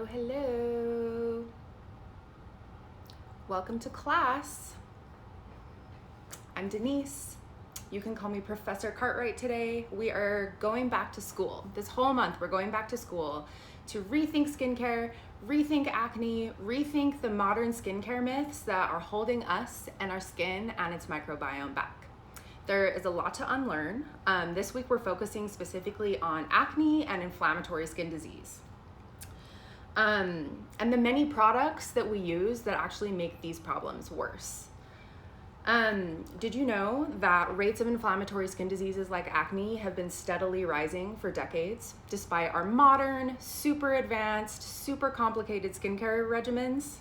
Hello, hello. Welcome to class. I'm Denise. You can call me Professor Cartwright today. We are going back to school. This whole month, we're going back to school to rethink skincare, rethink acne, rethink the modern skincare myths that are holding us and our skin and its microbiome back. There is a lot to unlearn. This week, we're focusing specifically on acne and inflammatory skin disease. And the many products that we use that actually make these problems worse. Did you know that rates of inflammatory skin diseases like acne have been steadily rising for decades, despite our modern, super advanced, super complicated skincare regimens?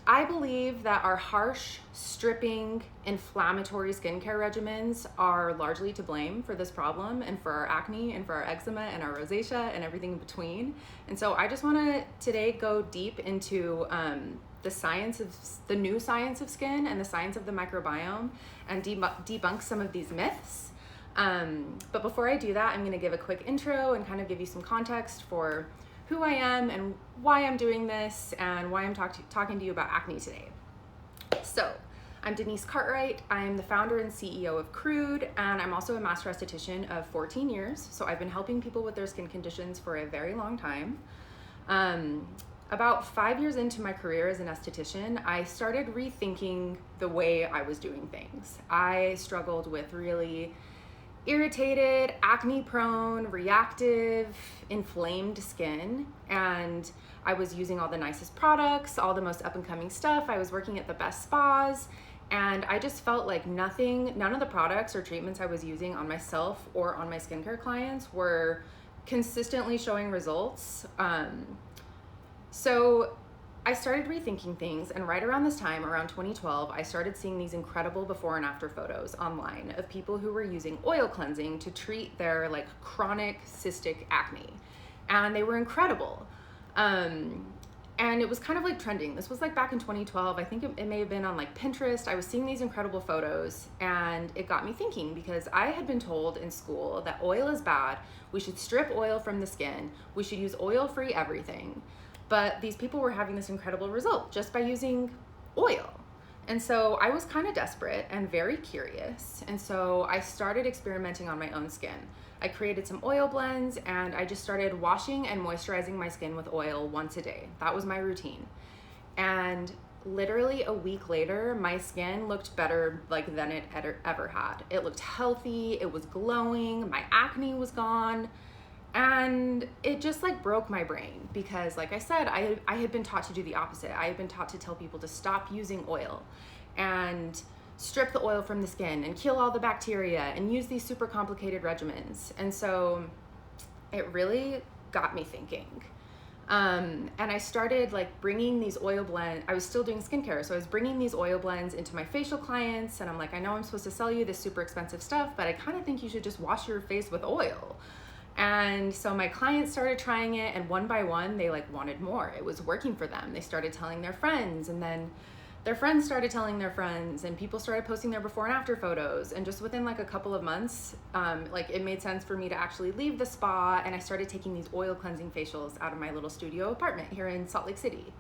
I believe that our harsh, stripping, inflammatory skincare regimens are largely to blame for this problem and for our acne and for our eczema and our rosacea and everything in between. And so I just want to today go deep into the new science of skin and the science of the microbiome and debunk some of these myths. But before I do that, I'm going to give a quick intro and kind of give you some context for who I am and why I'm doing this and why I'm talking to you about acne today. So, I'm Denise Cartwright. I'm the founder and CEO of CRUDE, and I'm also a master esthetician of 14 years. So I've been helping people with their skin conditions for a very long time. About 5 years into my career as an esthetician, I started rethinking the way I was doing things. I struggled with really irritated, acne-prone, reactive, inflamed skin, and I was using all the nicest products, all the most up-and-coming stuff. I was working at the best spas, and I just felt like none of the products or treatments I was using on myself or on my skincare clients were consistently showing results. So I started rethinking things, and right around this time, around 2012, I started seeing these incredible before and after photos online of people who were using oil cleansing to treat their like chronic cystic acne, and they were incredible. And it was kind of like trending. This was like back in 2012. I think it may have been on like Pinterest. I was seeing these incredible photos, and it got me thinking because I had been told in school that oil is bad. We should strip oil from the skin. We should use oil-free everything. But these people were having this incredible result just by using oil. And so I was kind of desperate and very curious. And so I started experimenting on my own skin. I created some oil blends, and I just started washing and moisturizing my skin with oil once a day. That was my routine. And literally a week later, my skin looked better than it ever had. It looked healthy, it was glowing, my acne was gone. And it just like broke my brain because, like I said, I had been taught to do the opposite. I had been taught to tell people to stop using oil and strip the oil from the skin and kill all the bacteria and use these super complicated regimens. And so it really got me thinking. And I started like bringing these oil blends. I was still doing skincare, so I was bringing these oil blends into my facial clients, and I'm like, I know I'm supposed to sell you this super expensive stuff, but I kind of think you should just wash your face with oil. And so my clients started trying it, and one by one, they like wanted more. It was working for them. They started telling their friends, and then their friends started telling their friends, and people started posting their before and after photos. And just within like a couple of months, it made sense for me to actually leave the spa, and I started taking these oil cleansing facials out of my little studio apartment here in Salt Lake City.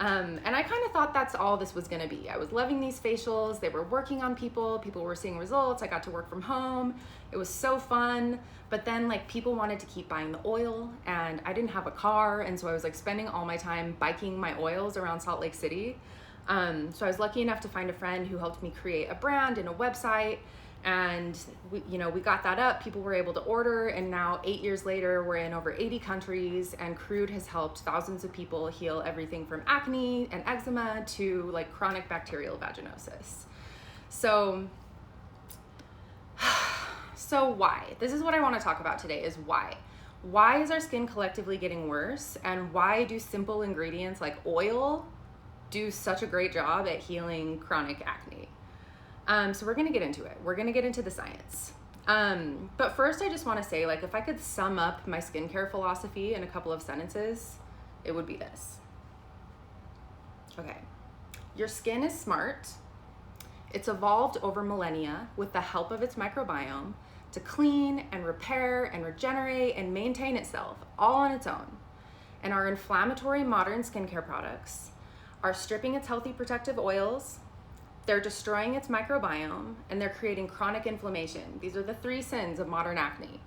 And I kind of thought that's all this was gonna be. I was loving these facials. They were working on people. People were seeing results. I got to work from home. It was so fun. But then like people wanted to keep buying the oil, and I didn't have a car. And so I was like spending all my time biking my oils around Salt Lake City. So I was lucky enough to find a friend who helped me create a brand and a website. And we got that up, people were able to order, and now 8 years later, we're in over 80 countries, and CRUDE has helped thousands of people heal everything from acne and eczema to like chronic bacterial vaginosis. So why? This is what I want to talk about today, is why. Why is our skin collectively getting worse, and why do simple ingredients like oil do such a great job at healing chronic acne? So we're gonna get into it. We're gonna get into the science. But first I just wanna say, like, if I could sum up my skincare philosophy in a couple of sentences, it would be this. Okay, your skin is smart. It's evolved over millennia with the help of its microbiome to clean and repair and regenerate and maintain itself all on its own. And our inflammatory modern skincare products are stripping its healthy protective oils, they're destroying its microbiome, and they're creating chronic inflammation. These are the 3 sins of modern acne.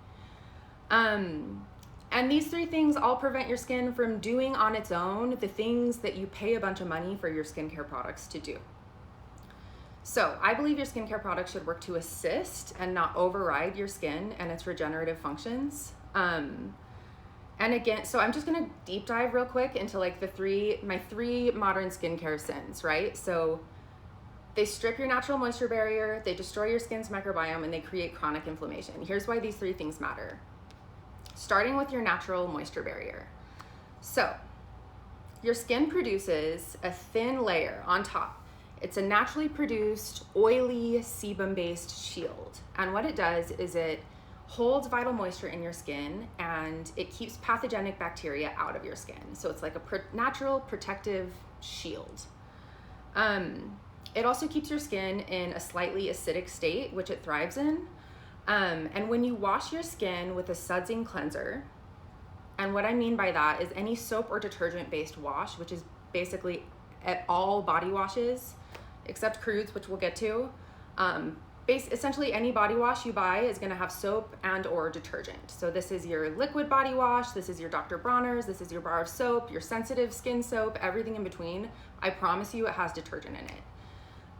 And these 3 things all prevent your skin from doing on its own the things that you pay a bunch of money for your skincare products to do. So I believe your skincare products should work to assist and not override your skin and its regenerative functions. And again, so I'm just gonna deep dive real quick into like my 3 modern skincare sins, right? So they strip your natural moisture barrier, they destroy your skin's microbiome, and they create chronic inflammation. Here's why these 3 things matter. Starting with your natural moisture barrier. So your skin produces a thin layer on top. It's a naturally produced, oily, sebum-based shield. And what it does is it holds vital moisture in your skin, and it keeps pathogenic bacteria out of your skin. So it's like a natural protective shield. It also keeps your skin in a slightly acidic state, which it thrives in. And when you wash your skin with a sudsing cleanser, and what I mean by that is any soap or detergent-based wash, which is basically at all body washes, except CRUDE's, which we'll get to. Essentially any body wash you buy is gonna have soap and or detergent. So this is your liquid body wash, this is your Dr. Bronner's, this is your bar of soap, your sensitive skin soap, everything in between. I promise you it has detergent in it.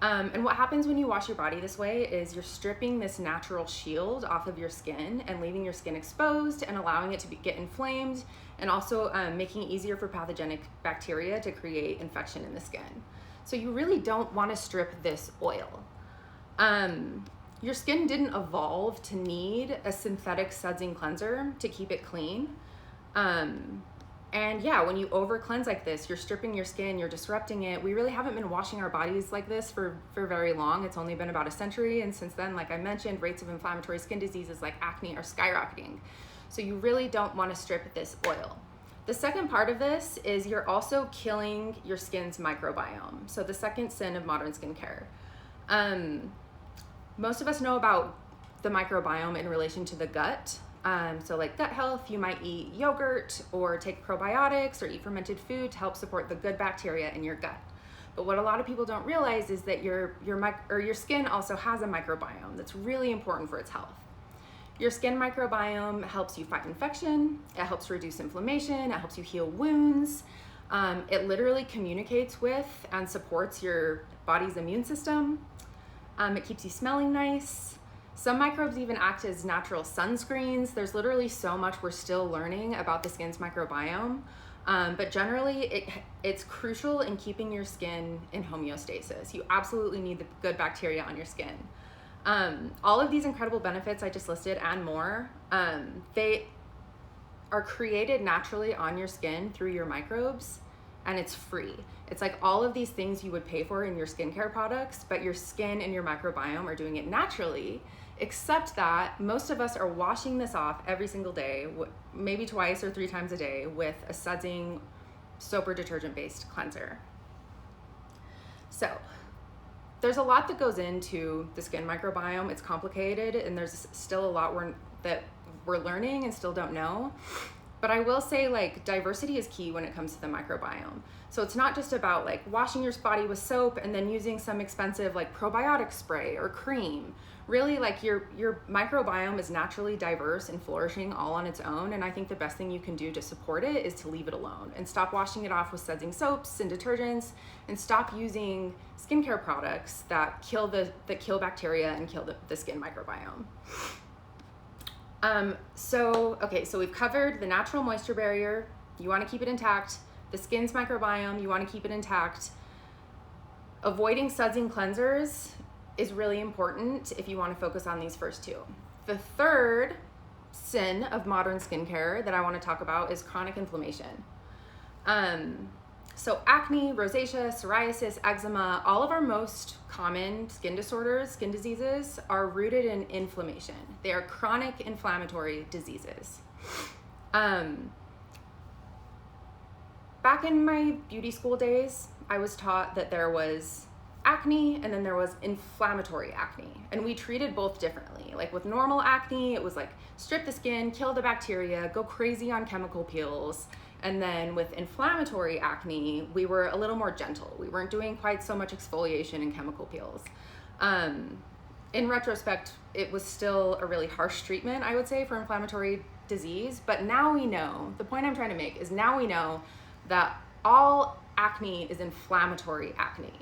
And what happens when you wash your body this way is you're stripping this natural shield off of your skin and leaving your skin exposed and allowing it to get inflamed, and also making it easier for pathogenic bacteria to create infection in the skin. So you really don't want to strip this oil. Your skin didn't evolve to need a synthetic sudsing cleanser to keep it clean. And yeah, when you over cleanse like this, you're stripping your skin, you're disrupting it. We really haven't been washing our bodies like this for very long. It's only been about a century. And since then, like I mentioned, rates of inflammatory skin diseases like acne are skyrocketing. So you really don't want to strip this oil. The second part of this is you're also killing your skin's microbiome. So the second sin of modern skincare. Most of us know about the microbiome in relation to the gut. So like gut health, you might eat yogurt or take probiotics or eat fermented food to help support the good bacteria in your gut. But what a lot of people don't realize is that your skin also has a microbiome that's really important for its health. Your skin microbiome helps you fight infection, it helps reduce inflammation, it helps you heal wounds. It literally communicates with and supports your body's immune system. It keeps you smelling nice. Some microbes even act as natural sunscreens. There's literally so much we're still learning about the skin's microbiome. But generally, it's crucial in keeping your skin in homeostasis. You absolutely need the good bacteria on your skin. All of these incredible benefits I just listed and more, they are created naturally on your skin through your microbes, and it's free. It's like all of these things you would pay for in your skincare products, but your skin and your microbiome are doing it naturally, except that most of us are washing this off every single day, maybe twice or 3 times a day, with a sudsing soap or detergent-based cleanser. So there's a lot that goes into the skin microbiome. It's complicated, and there's still a lot that we're learning and still don't know. But I will say, like, diversity is key when it comes to the microbiome. So it's not just about like washing your body with soap and then using some expensive like probiotic spray or cream. Really, like your microbiome is naturally diverse and flourishing all on its own. And I think the best thing you can do to support it is to leave it alone and stop washing it off with sudsing soaps and detergents, and stop using skincare products that kill bacteria and kill the skin microbiome. So we've covered the natural moisture barrier. You want to keep it intact. The skin's microbiome, you want to keep it intact. Avoiding sudsing cleansers is really important if you want to focus on these first 2. The third sin of modern skincare that I want to talk about is chronic inflammation. So acne, rosacea, psoriasis, eczema, all of our most common skin disorders, skin diseases, are rooted in inflammation. They are chronic inflammatory diseases. Back in my beauty school days, I was taught that there was acne, and then there was inflammatory acne. And we treated both differently. Like with normal acne, it was like strip the skin, kill the bacteria, go crazy on chemical peels. And then with inflammatory acne, we were a little more gentle. We weren't doing quite so much exfoliation and chemical peels. In retrospect, it was still a really harsh treatment, I would say, for inflammatory disease. But now we know, the point I'm trying to make is now we know that all acne is inflammatory acne.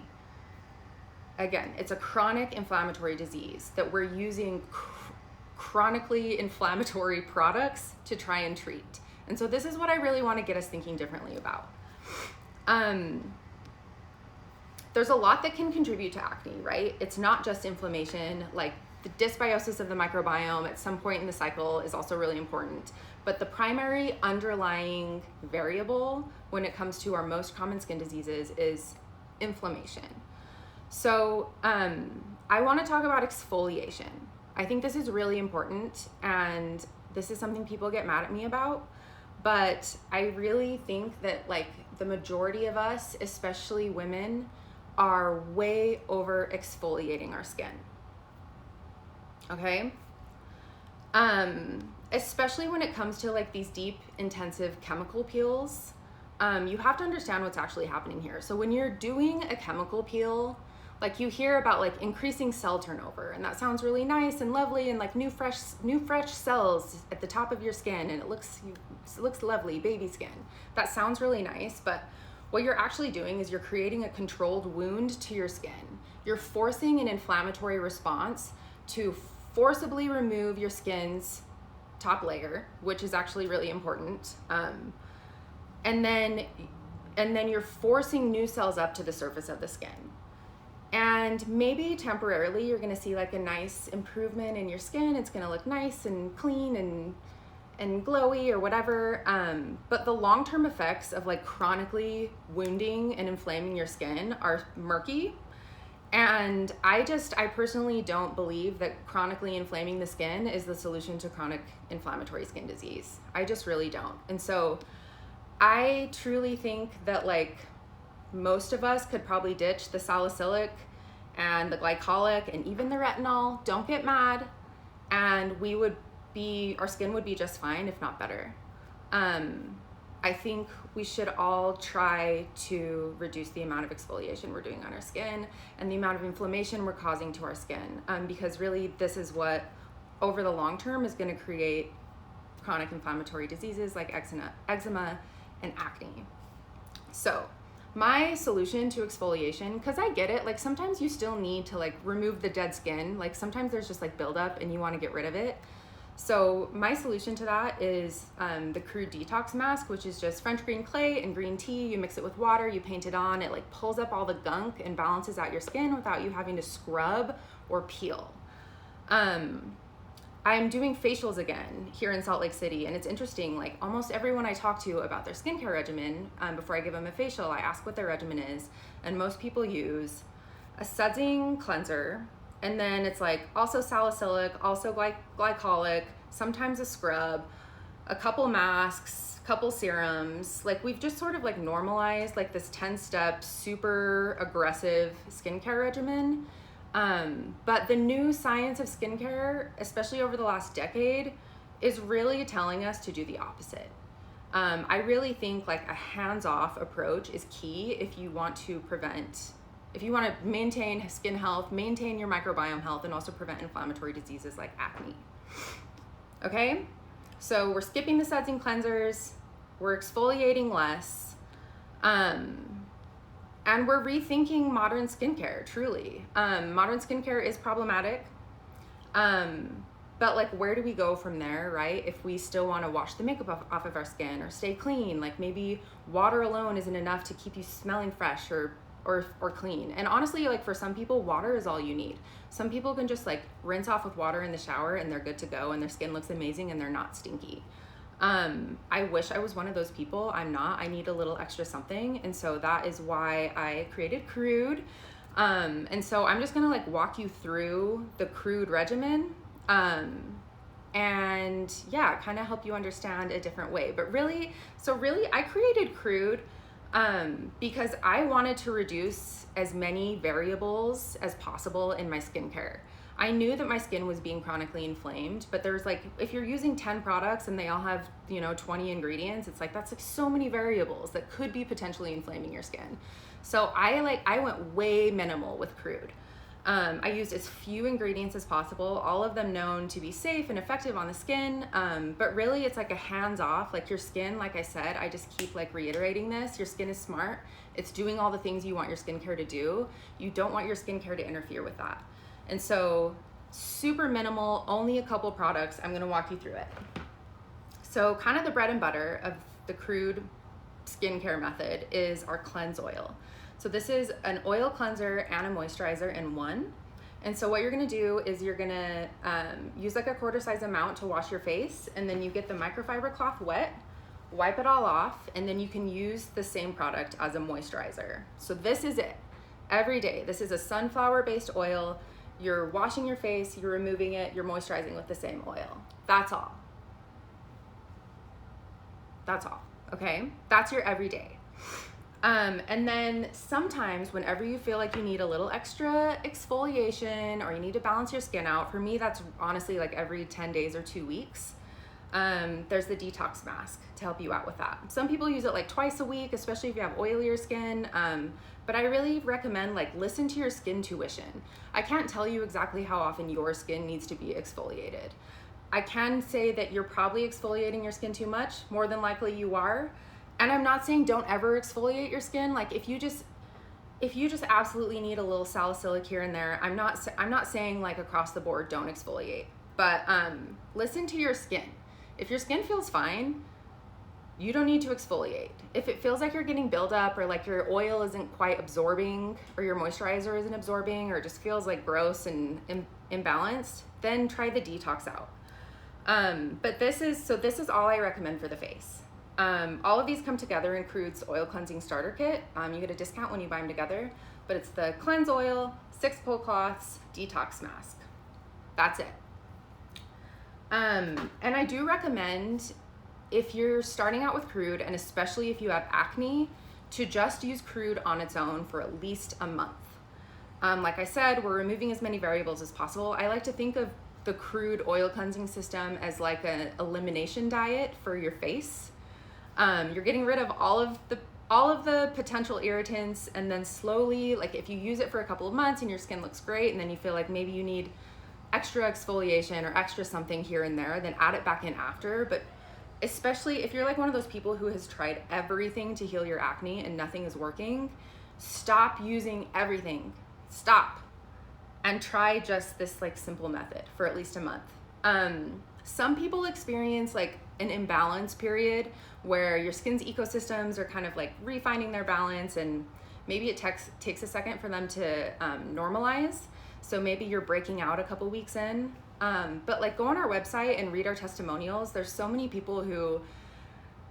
Again, it's a chronic inflammatory disease that we're using chronically inflammatory products to try and treat. And so this is what I really want to get us thinking differently about. There's a lot that can contribute to acne, right? It's not just inflammation. Like the dysbiosis of the microbiome at some point in the cycle is also really important. But the primary underlying variable when it comes to our most common skin diseases is inflammation. So I want to talk about exfoliation. I think this is really important, and this is something people get mad at me about, but I really think that like the majority of us, especially women, are way over exfoliating our skin. Okay? Especially when it comes to like these deep, intensive chemical peels, you have to understand what's actually happening here. So when you're doing a chemical peel, like you hear about like increasing cell turnover, and that sounds really nice and lovely, and like new fresh cells at the top of your skin, and it looks lovely, baby skin. That sounds really nice, but what you're actually doing is you're creating a controlled wound to your skin. You're forcing an inflammatory response to forcibly remove your skin's top layer, which is actually really important. And then you're forcing new cells up to the surface of the skin. And maybe temporarily you're gonna see like a nice improvement in your skin. It's gonna look nice and clean and glowy or whatever. But the long-term effects of like chronically wounding and inflaming your skin are murky. And I personally don't believe that chronically inflaming the skin is the solution to chronic inflammatory skin disease. I just really don't. And so I truly think that like most of us could probably ditch the salicylic and the glycolic and even the retinol. Don't get mad. And our skin would be just fine, if not better. I think we should all try to reduce the amount of exfoliation we're doing on our skin and the amount of inflammation we're causing to our skin, because really this is what over the long term is going to create chronic inflammatory diseases like eczema and acne. So my solution to exfoliation, because I get it, like sometimes you still need to like remove the dead skin. Like sometimes there's just like buildup and you want to get rid of it. So my solution to that is the CRUDE detox mask, which is just French green clay and green tea. You mix it with water, you paint it on, it like pulls up all the gunk and balances out your skin without you having to scrub or peel. I'm doing facials again here in Salt Lake City, and it's interesting, like almost everyone I talk to about their skincare regimen, before I give them a facial, I ask what their regimen is, and most people use a sudsing cleanser, and then it's like also salicylic, also glycolic, sometimes a scrub, a couple masks, couple serums. Like we've just sort of like normalized like this 10-step super aggressive skincare regimen. But the new science of skincare, especially over the last decade, is really telling us to do the opposite. I really think like a hands-off approach is key if you want to maintain skin health, maintain your microbiome health, and also prevent inflammatory diseases like acne. Okay, so we're skipping the sudsing cleansers, we're exfoliating less, and we're rethinking modern skincare, truly. Modern skincare is problematic, but like where do we go from there, right? If we still want to wash the makeup off of our skin or stay clean, like maybe water alone isn't enough to keep you smelling fresh or clean. And honestly, like for some people, water is all you need. Some people can just like rinse off with water in the shower and they're good to go and their skin looks amazing and they're not stinky. I wish I was one of those people. I'm not. I need a little extra something. And so that is why I created CRUDE. And so I'm just gonna like walk you through the CRUDE regimen. And yeah, kind of help you understand a different way. But really I created CRUDE because I wanted to reduce as many variables as possible in my skincare. I knew that my skin was being chronically inflamed, but there's like, if you're using 10 products and they all have, 20 ingredients, it's like, that's like so many variables that could be potentially inflaming your skin. So I went way minimal with CRUDE. I used as few ingredients as possible, all of them known to be safe and effective on the skin. But really it's like a hands-off, like your skin, like I said, I just keep like reiterating this, your skin is smart. It's doing all the things you want your skincare to do. You don't want your skincare to interfere with that. And so super minimal, only a couple products. I'm gonna walk you through it. So kind of the bread and butter of the CRUDE skincare method is our cleanse oil. So this is an oil cleanser and a moisturizer in one. And so what you're gonna do is you're gonna use like a quarter size amount to wash your face, and then you get the microfiber cloth wet, wipe it all off, and then you can use the same product as a moisturizer. So this is it, every day. This is a sunflower-based oil. You're washing your face, you're removing it, you're moisturizing with the same oil. That's all. That's all, okay? That's your everyday. And then sometimes whenever you feel like you need a little extra exfoliation or you need to balance your skin out, for me, that's honestly like every 10 days or 2 weeks. There's the detox mask to help you out with that. Some people use it like twice a week, especially if you have oilier skin. But I really recommend like listen to your skin tuition. I can't tell you exactly how often your skin needs to be exfoliated. I can say that you're probably exfoliating your skin too much, more than likely you are. And I'm not saying don't ever exfoliate your skin. Like if you just absolutely need a little salicylic here and there, I'm not saying like across the board don't exfoliate, but listen to your skin. If your skin feels fine, you don't need to exfoliate. If it feels like you're getting buildup or like your oil isn't quite absorbing or your moisturizer isn't absorbing or it just feels like gross and imbalanced, then try the detox out. But this is all I recommend for the face. All of these come together in CRUDE's oil cleansing starter kit. You get a discount when you buy them together, but it's the cleanse oil, 6 pull cloths, detox mask. That's it. And I do recommend, if you're starting out with CRUDE, and especially if you have acne, to just use CRUDE on its own for at least a month. Like I said, we're removing as many variables as possible. I like to think of the CRUDE oil cleansing system as like an elimination diet for your face. You're getting rid of all of the potential irritants, and then slowly, like if you use it for a couple of months and your skin looks great, and then you feel like maybe you need extra exfoliation or extra something here and there, then add it back in after. But especially if you're like one of those people who has tried everything to heal your acne and nothing is working, stop using everything. Stop and try just this like simple method for at least a month. Some people experience like an imbalance period where your skin's ecosystems are kind of like refinding their balance, and maybe it takes a second for them to normalize. So maybe you're breaking out a couple weeks in. But like go on our website and read our testimonials. There's so many people who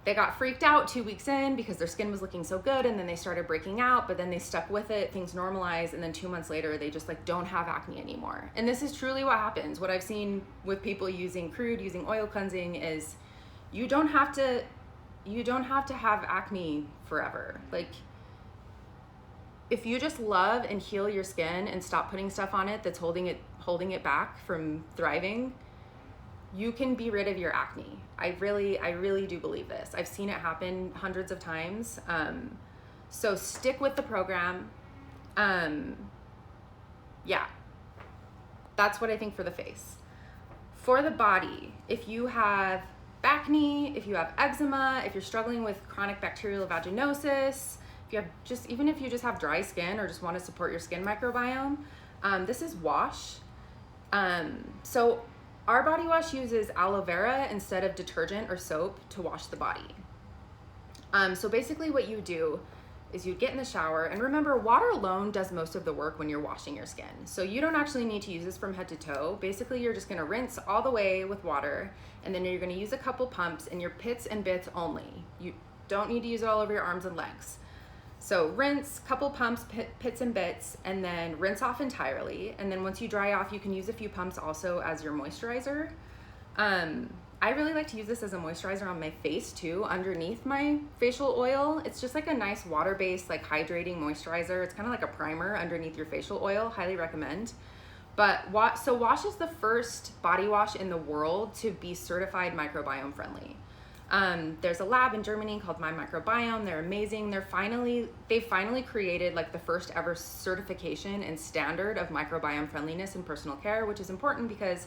they got freaked out 2 weeks in because their skin was looking so good, and then they started breaking out, but then they stuck with it, things normalized, and then 2 months later they just like don't have acne anymore. And this is truly what happens. What I've seen with people using CRUDE, using oil cleansing, is you don't have to have acne forever. Like if you just love and heal your skin and stop putting stuff on it that's holding it back from thriving, you can be rid of your acne. I really do believe this. I've seen it happen hundreds of times. So stick with the program. Yeah, that's what I think for the face. For the body, if you have acne, if you have eczema, if you're struggling with chronic bacterial vaginosis, even if you just have dry skin or just want to support your skin microbiome, this is wash. So our body wash uses aloe vera instead of detergent or soap to wash the body. So basically what you do is you get in the shower, and remember, water alone does most of the work when you're washing your skin. So you don't actually need to use this from head to toe. Basically, you're just gonna rinse all the way with water, and then you're gonna use a couple pumps in your pits and bits only. You don't need to use it all over your arms and legs. So rinse, couple pumps, pits and bits, and then rinse off entirely. And then once you dry off, you can use a few pumps also as your moisturizer. I really like to use this as a moisturizer on my face too, underneath my facial oil. It's just like a nice water-based, like hydrating moisturizer. It's kind of like a primer underneath your facial oil. Highly recommend. But so Wash is the first body wash in the world to be certified microbiome friendly. There's a lab in Germany called My Microbiome. They're amazing. They finally created like the first ever certification and standard of microbiome friendliness in personal care, which is important because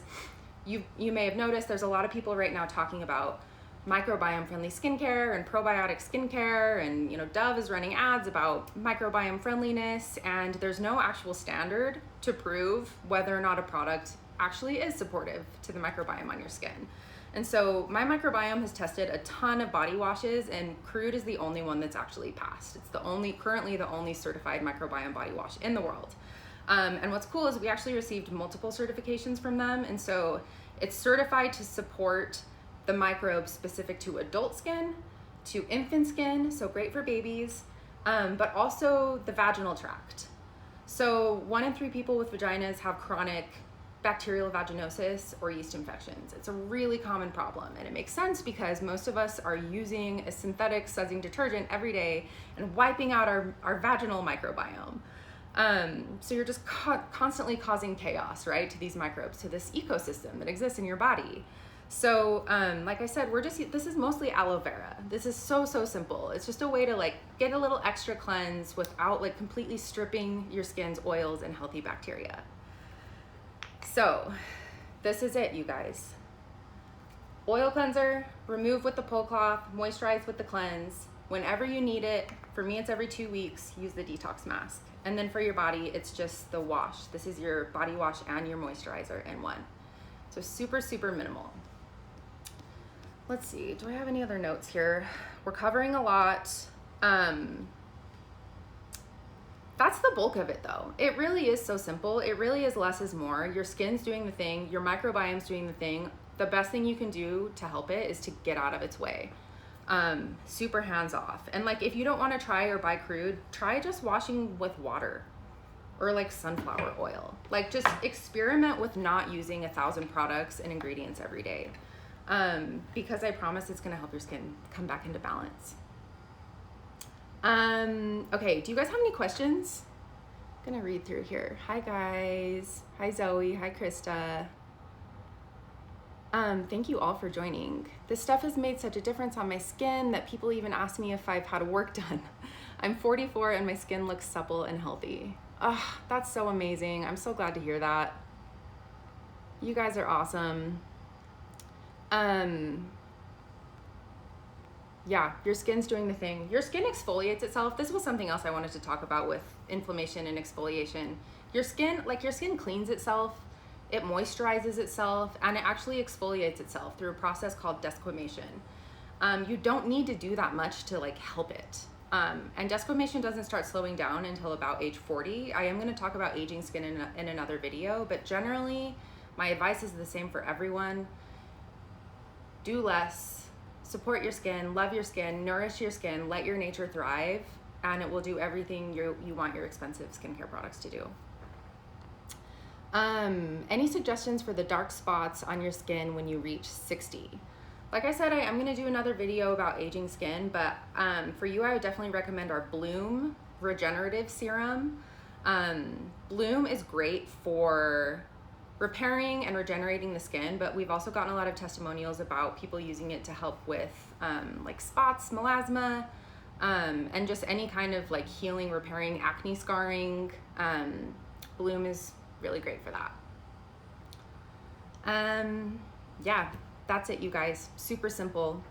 you may have noticed there's a lot of people right now talking about microbiome friendly skincare and probiotic skincare, and you know, Dove is running ads about microbiome friendliness, and there's no actual standard to prove whether or not a product actually is supportive to the microbiome on your skin. And so My Microbiome has tested a ton of body washes, and CRUDE is the only one that's actually passed. It's currently the only certified microbiome body wash in the world. And what's cool is we actually received multiple certifications from them, and so it's certified to support the microbes specific to adult skin, to infant skin, so great for babies, but also the vaginal tract. So 1 in 3 people with vaginas have chronic bacterial vaginosis or yeast infections. It's a really common problem, and it makes sense because most of us are using a synthetic sudsing detergent every day and wiping out our vaginal microbiome. So you're just constantly causing chaos, right, to these microbes, to this ecosystem that exists in your body. So, like I said, this is mostly aloe vera. This is so simple. It's just a way to like get a little extra cleanse without like completely stripping your skin's oils and healthy bacteria. So this is it, you guys. Oil cleanser, remove with the pull cloth, moisturize with the cleanse. Whenever you need it, for me it's every 2 weeks, use the detox mask. And then for your body, it's just the wash. This is your body wash and your moisturizer in one. So super minimal. Let's see, do I have any other notes here? We're covering a lot. That's the bulk of it though. It really is so simple. It really is less is more. Your skin's doing the thing, your microbiome's doing the thing. The best thing you can do to help it is to get out of its way. Super hands off. And like, if you don't want to try or buy CRUDE, try just washing with water or like sunflower oil. Like, just experiment with not using 1,000 products and ingredients every day. Because I promise it's going to help your skin come back into balance. Okay, do you guys have any questions? I'm gonna read through here. Hi guys. Hi Zoe. Hi Krista. Thank you all for joining. This stuff has made such a difference on my skin that people even ask me if I've had work done. I'm 44 and my skin looks supple and healthy. Oh, that's so amazing. I'm so glad to hear that. You guys are awesome. Yeah, your skin's doing the thing. Your skin exfoliates itself. This was something else I wanted to talk about with inflammation and exfoliation. Your skin cleans itself, it moisturizes itself, and it actually exfoliates itself through a process called desquamation. You don't need to do that much to like help it. And desquamation doesn't start slowing down until about age 40. I am going to talk about aging skin in another video, but generally my advice is the same for everyone. Do less. Support your skin, love your skin, nourish your skin, let your nature thrive, and it will do everything you want your expensive skincare products to do. Any suggestions for the dark spots on your skin when you reach 60? Like I said, I'm gonna do another video about aging skin, but for you, I would definitely recommend our Bloom Regenerative Serum. Bloom is great for repairing and regenerating the skin, but we've also gotten a lot of testimonials about people using it to help with like spots, melasma, and just any kind of like healing, repairing acne scarring. Bloom is really great for that. Yeah, that's it, you guys. Super simple.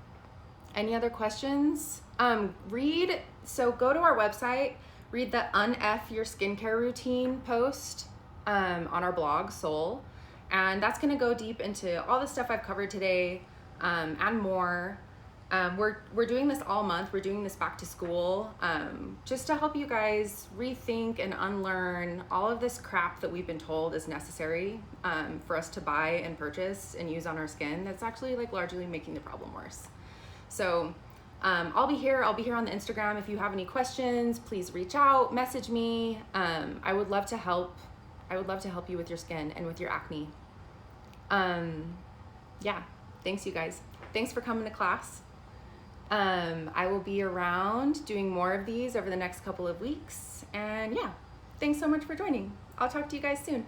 Any other questions? So go to our website, read the Unf Your Skincare Routine post on our blog, Soul, and that's gonna go deep into all the stuff I've covered today and more. We're doing this all month. We're doing this back to school just to help you guys rethink and unlearn all of this crap that we've been told is necessary for us to buy and purchase and use on our skin that's actually like largely making the problem worse. So I'll be here on the Instagram. If you have any questions, please reach out, message me. I would love to help. I would love to help you with your skin and with your acne. Yeah, Thanks, you guys. Thanks for coming to class. I will be around doing more of these over the next couple of weeks. And yeah, thanks so much for joining. I'll talk to you guys soon.